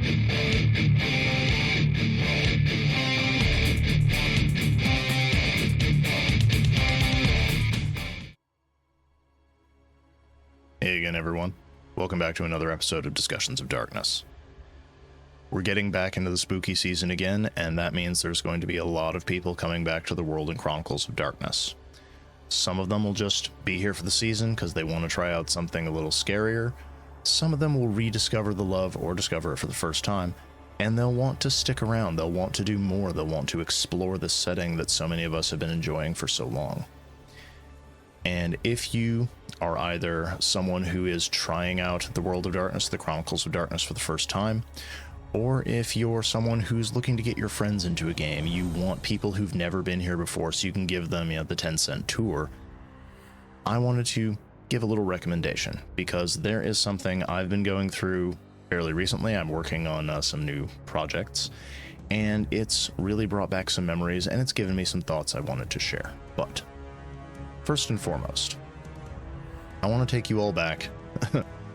Hey again, everyone. Welcome back to another episode of Discussions of Darkness. We're getting back into the spooky season again, and that means there's going to be a lot of people coming back to the world in Chronicles of Darkness. Some of them will just be here for the season because they want to try out something a little scarier. Some of them will rediscover the love or discover it for the first time, and they'll want to stick around. They'll want to do more. They'll want to explore the setting that so many of us have been enjoying for so long. And if you are either someone who is trying out the world of darkness, the Chronicles of Darkness for the first time, or if you're someone who's looking to get your friends into a game, you want people who've never been here before so you can give them, the 10-cent tour, I wanted to give a little recommendation because there is something I've been going through fairly recently. I'm working on some new projects, and it's really brought back some memories, and it's given me some thoughts I wanted to share. But first and foremost, I want to take you all back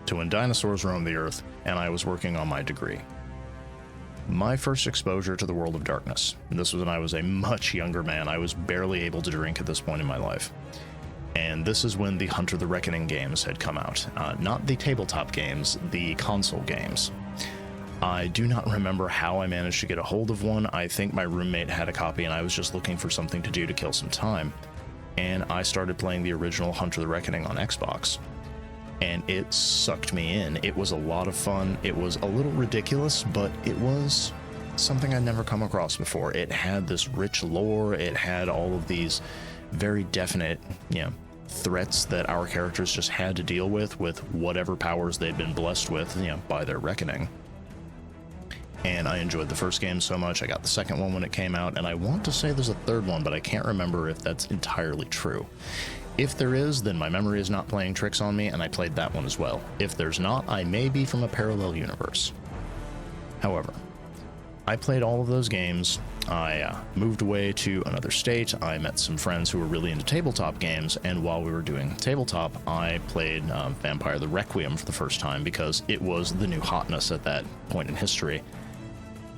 to when dinosaurs roamed the earth and I was working on my degree. My first exposure to the world of darkness, and this was when I was a much younger man. I was barely able to drink at this point in my life. And this is when the Hunter the Reckoning games had come out. Not the tabletop games, the console games. I do not remember how I managed to get a hold of one. I think my roommate had a copy and I was just looking for something to do to kill some time. And I started playing the original Hunter the Reckoning on Xbox. And it sucked me in. It was a lot of fun. It was a little ridiculous, but it was something I'd never come across before. It had this rich lore. It had all of these very definite, threats that our characters just had to deal with whatever powers they'd been blessed with, by their reckoning. And I enjoyed the first game so much. I got the second one when it came out, and I want to say there's a third one, but I can't remember if that's entirely true. If there is, then my memory is not playing tricks on me, and I played that one as well. If there's not, I may be from a parallel universe. However, I played all of those games. I moved away to another state. I met some friends who were really into tabletop games, and while we were doing tabletop, I played Vampire the Requiem for the first time because it was the new hotness at that point in history.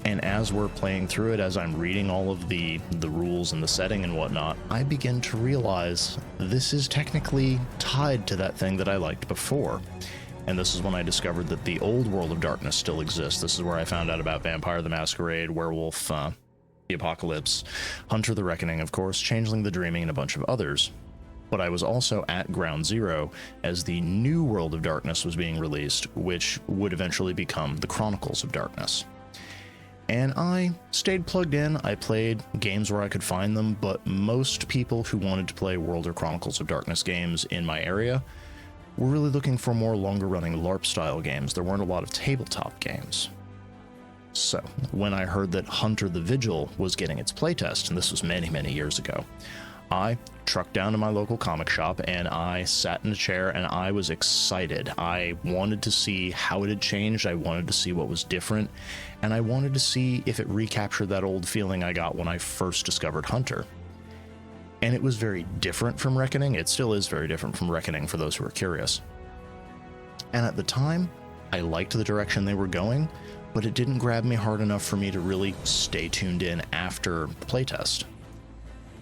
And as we're playing through it, as I'm reading all of the rules and the setting and whatnot, I begin to realize this is technically tied to that thing that I liked before. And this is when I discovered that the old world of darkness still exists. This is where I found out about Vampire the Masquerade, Werewolf, the Apocalypse, Hunter the Reckoning, of course, Changeling the Dreaming, and a bunch of others. But I was also at ground zero as the new world of darkness was being released, which would eventually become the Chronicles of Darkness. And I stayed plugged in. I played games where I could find them, but most people who wanted to play World or Chronicles of Darkness games in my area were really looking for more longer-running LARP-style games. There weren't a lot of tabletop games. So, when I heard that Hunter the Vigil was getting its playtest, and this was many, many years ago, I trucked down to my local comic shop and I sat in a chair and I was excited. I wanted to see how it had changed. I wanted to see what was different, and I wanted to see if it recaptured that old feeling I got when I first discovered Hunter. And it was very different from Reckoning. It still is very different from Reckoning for those who are curious. And at the time, I liked the direction they were going, but it didn't grab me hard enough for me to really stay tuned in after the playtest.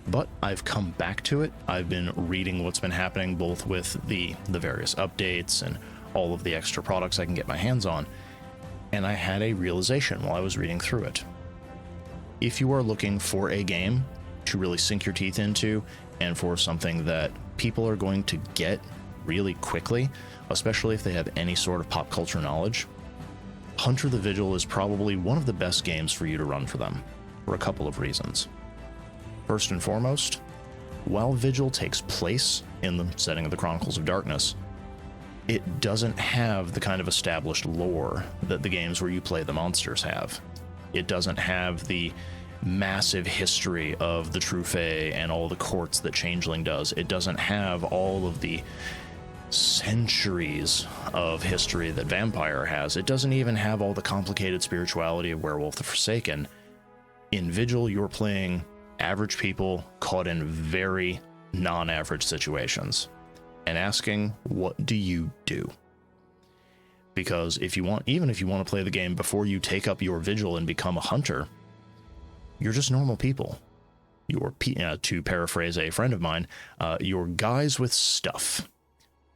But I've come back to it. I've been reading what's been happening both with the various updates and all of the extra products I can get my hands on. And I had a realization while I was reading through it. If you are looking for a game to really sink your teeth into and for something that people are going to get really quickly, especially if they have any sort of pop culture knowledge, Hunter the Vigil is probably one of the best games for you to run for them, for a couple of reasons. First and foremost, while Vigil takes place in the setting of the Chronicles of Darkness, it doesn't have the kind of established lore that the games where you play the monsters have. It doesn't have the massive history of the True Fae and all the courts that Changeling does. It doesn't have all of the centuries of history that Vampire has. It doesn't even have all the complicated spirituality of Werewolf the Forsaken. In Vigil, you're playing average people caught in very non-average situations and asking, what do you do? Because even if you want to play the game before you take up your Vigil and become a hunter, you're just normal people. To paraphrase a friend of mine, you're guys with stuff.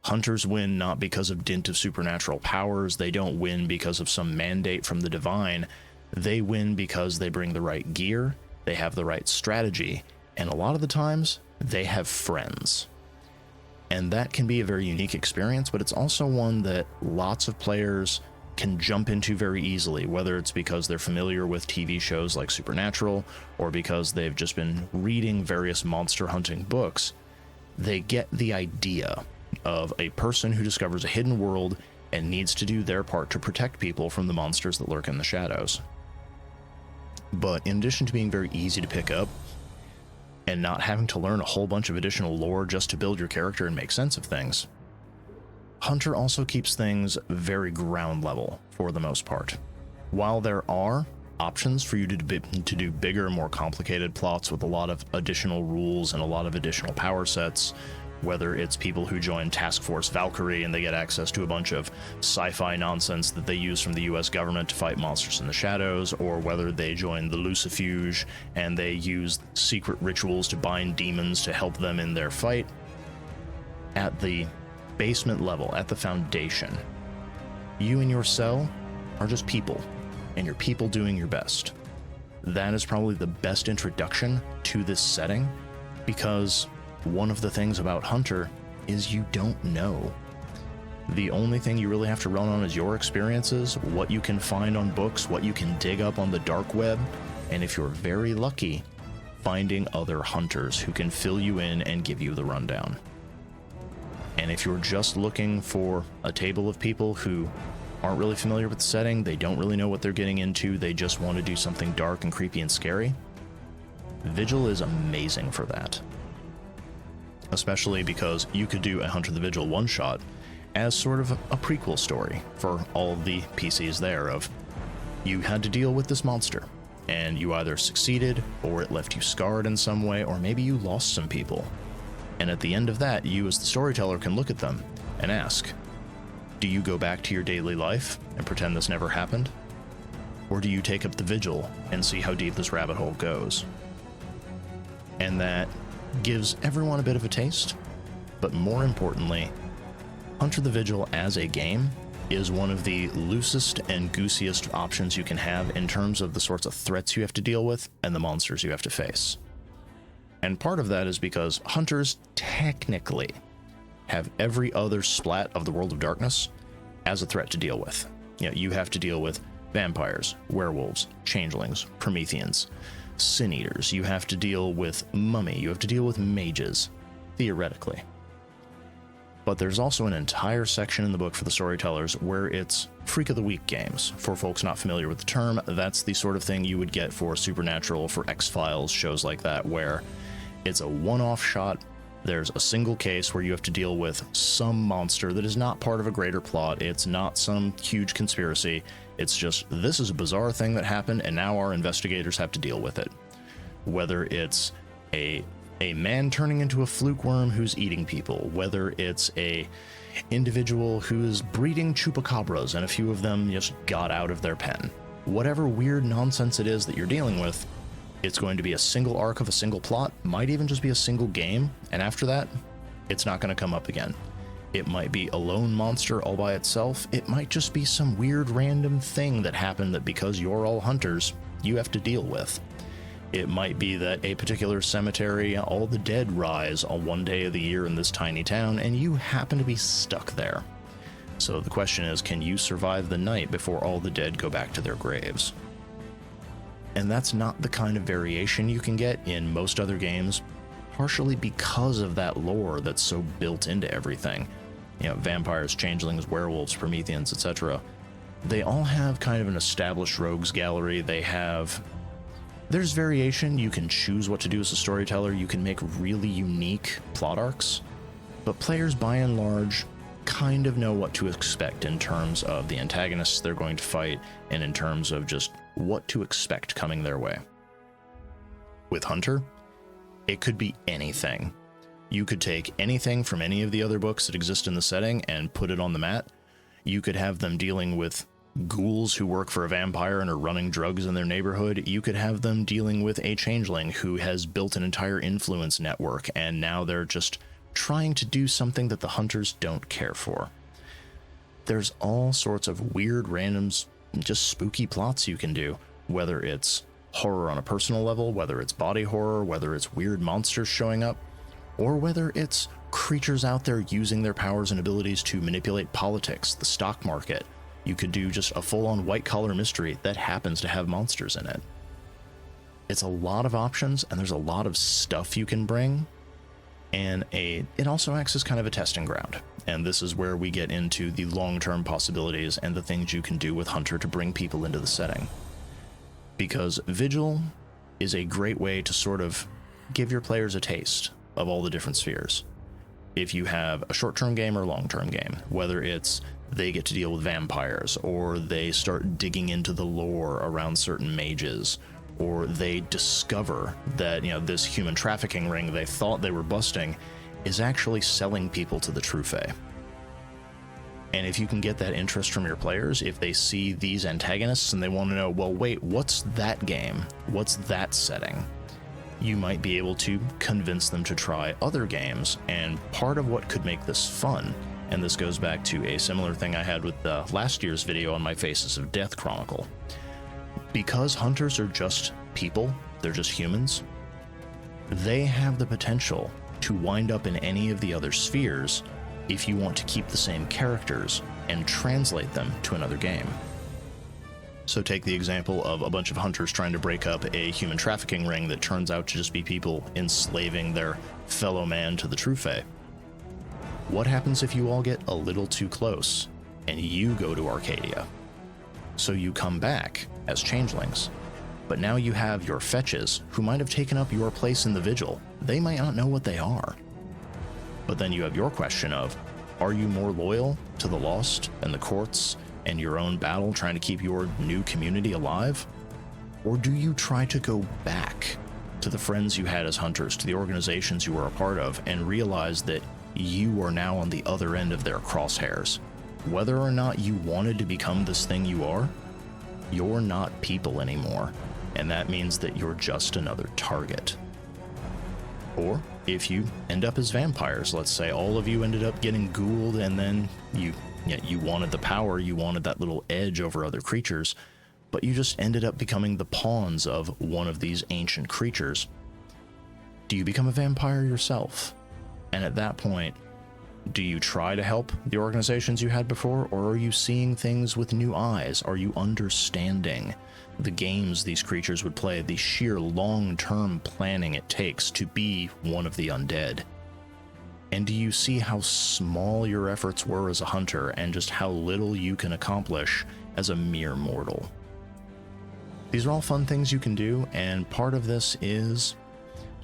Hunters win not because of dint of supernatural powers. They don't win because of some mandate from the divine. They win because they bring the right gear, they have the right strategy, and a lot of the times, they have friends. And that can be a very unique experience, but it's also one that lots of players can jump into very easily, whether it's because they're familiar with TV shows like Supernatural, or because they've just been reading various monster hunting books. They get the idea of a person who discovers a hidden world and needs to do their part to protect people from the monsters that lurk in the shadows. But in addition to being very easy to pick up, and not having to learn a whole bunch of additional lore just to build your character and make sense of things, Hunter also keeps things very ground level for the most part. While there are options for you to do bigger, more complicated plots with a lot of additional rules and a lot of additional power sets, whether it's people who join Task Force Valkyrie and they get access to a bunch of sci-fi nonsense that they use from the US government to fight monsters in the shadows, or whether they join the Lucifuge and they use secret rituals to bind demons to help them in their fight. At the basement level, at the foundation, you and your cell are just people, and you're people doing your best. That is probably the best introduction to this setting, because one of the things about Hunter is you don't know. The only thing you really have to run on is your experiences, what you can find on books, what you can dig up on the dark web, and if you're very lucky, finding other hunters who can fill you in and give you the rundown. And if you're just looking for a table of people who aren't really familiar with the setting, they don't really know what they're getting into, they just want to do something dark and creepy and scary, Vigil is amazing for that. Especially because you could do a Hunter the Vigil one-shot as sort of a prequel story for all of the PCs there of, you had to deal with this monster, and you either succeeded, or it left you scarred in some way, or maybe you lost some people. And at the end of that, you as the storyteller can look at them and ask, do you go back to your daily life and pretend this never happened? Or do you take up the Vigil and see how deep this rabbit hole goes? And that gives everyone a bit of a taste, but more importantly, Hunter the Vigil as a game is one of the loosest and goosiest options you can have in terms of the sorts of threats you have to deal with and the monsters you have to face. And part of that is because hunters technically have every other splat of the World of Darkness as a threat to deal with. You have to deal with vampires, werewolves, changelings, Prometheans, sin eaters, you have to deal with mummy, you have to deal with mages, theoretically. But there's also an entire section in the book for the storytellers where it's Freak of the Week games. For folks not familiar with the term, that's the sort of thing you would get for Supernatural, for X-Files, shows like that, where it's a one-off shot, there's a single case where you have to deal with some monster that is not part of a greater plot, it's not some huge conspiracy, it's just, this is a bizarre thing that happened, and now our investigators have to deal with it. Whether it's a man turning into a fluke worm who's eating people, whether it's a individual who is breeding chupacabras and a few of them just got out of their pen. Whatever weird nonsense it is that you're dealing with, it's going to be a single arc of a single plot, might even just be a single game, and after that, it's not going to come up again. It might be a lone monster all by itself. It might just be some weird random thing that happened that because you're all hunters, you have to deal with. It might be that a particular cemetery, all the dead rise on one day of the year in this tiny town, and you happen to be stuck there. So the question is, can you survive the night before all the dead go back to their graves? And that's not the kind of variation you can get in most other games, partially because of that lore that's so built into everything. Vampires, changelings, werewolves, Prometheans, etc. They all have kind of an established rogues gallery. There's variation. You can choose what to do as a storyteller. You can make really unique plot arcs. But players, by and large, kind of know what to expect in terms of the antagonists they're going to fight and in terms of just what to expect coming their way. With Hunter, it could be anything. You could take anything from any of the other books that exist in the setting and put it on the mat. You could have them dealing with ghouls who work for a vampire and are running drugs in their neighborhood. You could have them dealing with a changeling who has built an entire influence network, and now they're just trying to do something that the hunters don't care for. There's all sorts of weird, randoms, just spooky plots you can do, whether it's horror on a personal level, whether it's body horror, whether it's weird monsters showing up, or whether it's creatures out there using their powers and abilities to manipulate politics, the stock market. You could do just a full-on white-collar mystery that happens to have monsters in it. It's a lot of options, and there's a lot of stuff you can bring, and it also acts as kind of a testing ground. And this is where we get into the long-term possibilities and the things you can do with Hunter to bring people into the setting. Because Vigil is a great way to sort of give your players a taste of all the different spheres. If you have a short-term game or long-term game, whether it's they get to deal with vampires, or they start digging into the lore around certain mages, or they discover that, this human trafficking ring they thought they were busting is actually selling people to the True Fae. And if you can get that interest from your players, if they see these antagonists and they want to know, well, wait, what's that game? What's that setting? You might be able to convince them to try other games, and part of what could make this fun, and this goes back to a similar thing I had with last year's video on my Faces of Death Chronicle. Because hunters are just people, they're just humans, they have the potential to wind up in any of the other spheres if you want to keep the same characters and translate them to another game. So take the example of a bunch of hunters trying to break up a human trafficking ring that turns out to just be people enslaving their fellow man to the True Fae. What happens if you all get a little too close and you go to Arcadia? So you come back as changelings, but now you have your fetches who might have taken up your place in the Vigil. They might not know what they are. But then you have your question of, are you more loyal to the Lost and the courts and your own battle trying to keep your new community alive? Or do you try to go back to the friends you had as hunters, to the organizations you were a part of, and realize that you are now on the other end of their crosshairs? Whether or not you wanted to become this thing you are, you're not people anymore, and that means that you're just another target. Or if you end up as vampires, let's say all of you ended up getting ghouled, and then you wanted the power, you wanted that little edge over other creatures, but you just ended up becoming the pawns of one of these ancient creatures. Do you become a vampire yourself? And at that point, do you try to help the organizations you had before, or are you seeing things with new eyes? Are you understanding the games these creatures would play, the sheer long-term planning it takes to be one of the undead? And do you see how small your efforts were as a hunter and just how little you can accomplish as a mere mortal? These are all fun things you can do, and part of this is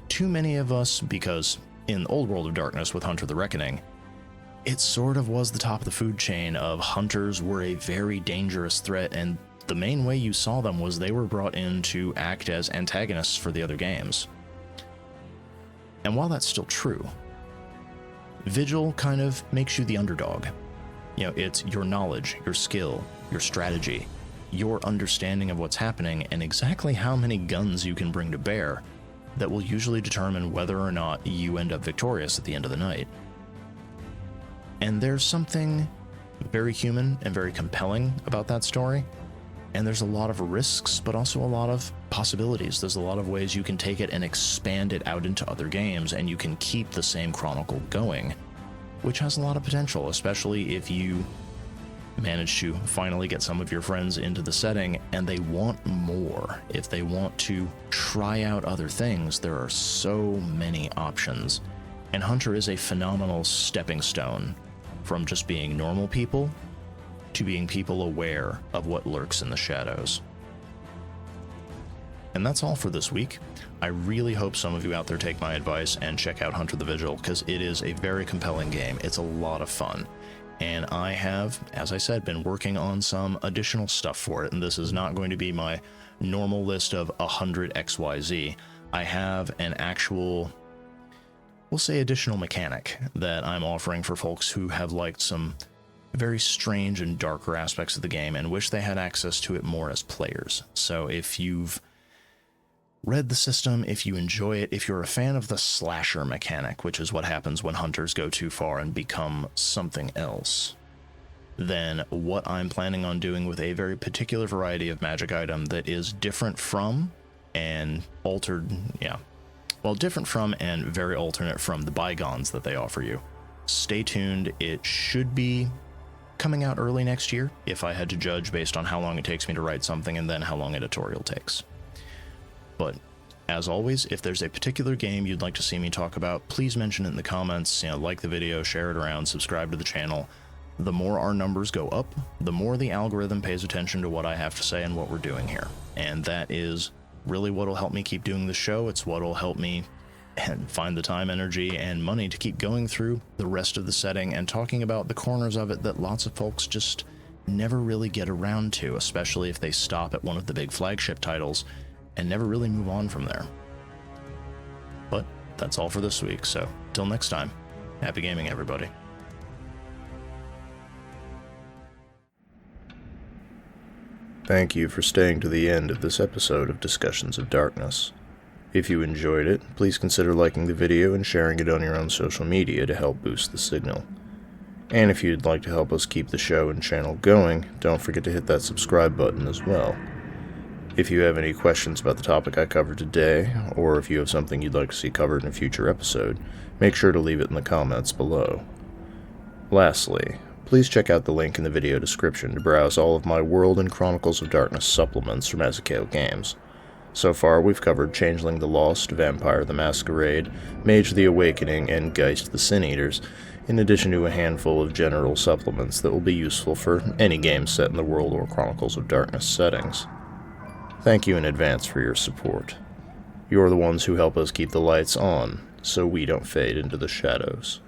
too many of us, because in Old World of Darkness with Hunter the Reckoning, it sort of was the top of the food chain of hunters were a very dangerous threat, and the main way you saw them was they were brought in to act as antagonists for the other games. And while that's still true, Vigil kind of makes you the underdog. It's your knowledge, your skill, your strategy, your understanding of what's happening, and exactly how many guns you can bring to bear that will usually determine whether or not you end up victorious at the end of the night. And there's something very human and very compelling about that story. And there's a lot of risks, but also a lot of possibilities. There's a lot of ways you can take it and expand it out into other games, and you can keep the same chronicle going, which has a lot of potential, especially if you manage to finally get some of your friends into the setting and they want more. If they want to try out other things, there are so many options. And Hunter is a phenomenal stepping stone from just being normal people to being people aware of what lurks in the shadows. And that's all for this week. I really hope some of you out there take my advice and check out Hunter the Vigil, because it is a very compelling game. It's a lot of fun. And I have, as I said, been working on some additional stuff for it, and this is not going to be my normal list of 100 XYZ. I have an actual, we'll say, additional mechanic that I'm offering for folks who have liked some very strange and darker aspects of the game and wish they had access to it more as players. So if you've read the system, if you enjoy it, if you're a fan of the slasher mechanic, which is what happens when hunters go too far and become something else, then what I'm planning on doing with a very particular variety of magic item that is different from and different from and very alternate from the bygones that they offer you. Stay tuned. It should be coming out early next year, if I had to judge based on how long it takes me to write something and then how long editorial takes. But as always, if there's a particular game you'd like to see me talk about, please mention it in the comments, like the video, share it around, subscribe to the channel. The more our numbers go up, the more the algorithm pays attention to what I have to say and what we're doing here. And that is really what'll help me keep doing the show. It's what'll help me find the time, energy, and money to keep going through the rest of the setting and talking about the corners of it that lots of folks just never really get around to, especially if they stop at one of the big flagship titles and never really move on from there. But that's all for this week, so till next time, happy gaming, everybody. Thank you for staying to the end of this episode of Discussions of Darkness. If you enjoyed it, please consider liking the video and sharing it on your own social media to help boost the signal. And if you'd like to help us keep the show and channel going, don't forget to hit that subscribe button as well. If you have any questions about the topic I covered today, or if you have something you'd like to see covered in a future episode, make sure to leave it in the comments below. Lastly, please check out the link in the video description to browse all of my World and Chronicles of Darkness supplements from Ezekiel Games. So far, we've covered Changeling the Lost, Vampire the Masquerade, Mage the Awakening, and Geist the Sin Eaters, in addition to a handful of general supplements that will be useful for any game set in the World or Chronicles of Darkness settings. Thank you in advance for your support. You're the ones who help us keep the lights on, so we don't fade into the shadows.